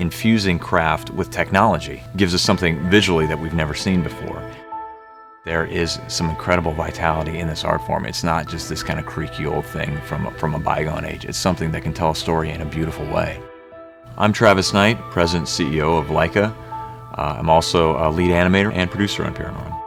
infusing craft with technology. It gives us something visually that we've never seen before. There is some incredible vitality in this art form. It's not just this kind of creaky old thing from a bygone age. It's something that can tell a story in a beautiful way. I'm Travis Knight, President and CEO of Laika. I'm also a lead animator and producer on ParaNorman.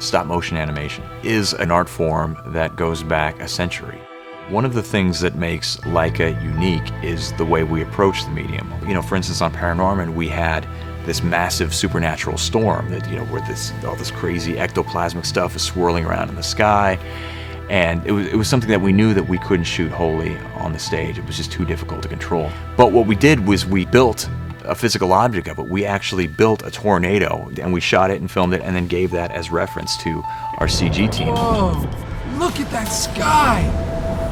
Stop-motion animation is an art form that goes back a century. One of the things that makes Laika unique is the way we approach the medium. For instance, on ParaNorman, we had this massive supernatural storm that, where all this crazy ectoplasmic stuff is swirling around in the sky. And it was something that we knew that we couldn't shoot wholly on the stage. It was just too difficult to control. But what we did was we built a physical object of it. We actually built a tornado, and we shot it and filmed it and then gave that as reference to our CG team. Whoa, look at that sky!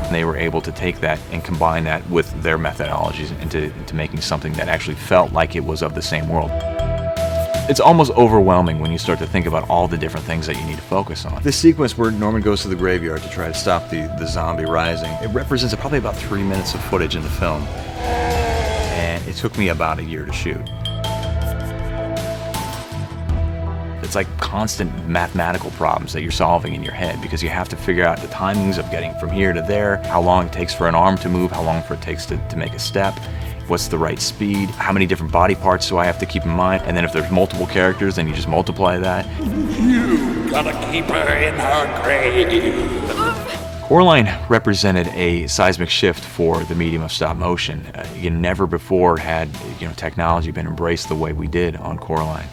And they were able to take that and combine that with their methodologies into making something that actually felt like it was of the same world. It's almost overwhelming when you start to think about all the different things that you need to focus on. This sequence where Norman goes to the graveyard to try to stop the zombie rising, it represents probably about 3 minutes of footage in the film. And it took me about a year to shoot. It's like constant mathematical problems that you're solving in your head because you have to figure out the timings of getting from here to there, how long it takes for an arm to move, how long it takes to make a step, what's the right speed, how many different body parts do I have to keep in mind, and then if there's multiple characters, then you just multiply that. You gotta keep her in her grave. Coraline represented a seismic shift for the medium of stop motion. Never before had technology been embraced the way we did on Coraline.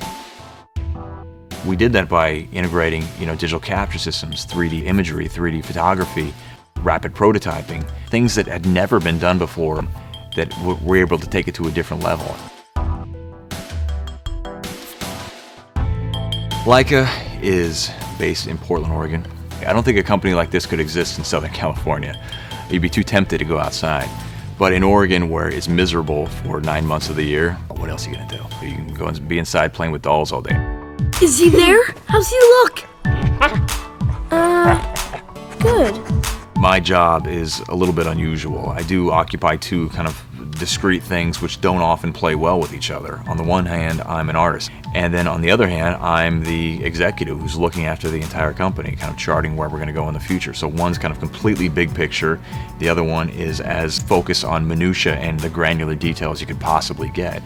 We did that by integrating digital capture systems, 3D imagery, 3D photography, rapid prototyping, things that had never been done before that we're able to take it to a different level. Laika is based in Portland, Oregon. I don't think a company like this could exist in Southern California. You'd be too tempted to go outside. But in Oregon, where it's miserable for 9 months of the year, what else are you gonna do? You can go and be inside playing with dolls all day. Is he there? How's he look? Good. My job is a little bit unusual. I do occupy two kind of discrete things which don't often play well with each other. On the one hand, I'm an artist. And then on the other hand, I'm the executive who's looking after the entire company, kind of charting where we're gonna go in the future. So one's kind of completely big picture. The other one is as focused on minutiae and the granular details you could possibly get.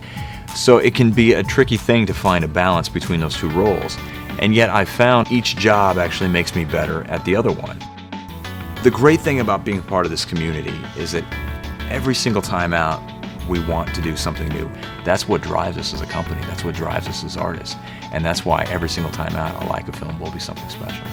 So it can be a tricky thing to find a balance between those two roles. And yet I found each job actually makes me better at the other one. The great thing about being part of this community is that every single time out, we want to do something new. That's what drives us as a company. That's what drives us as artists. And that's why every single time out, a Laika film will be something special.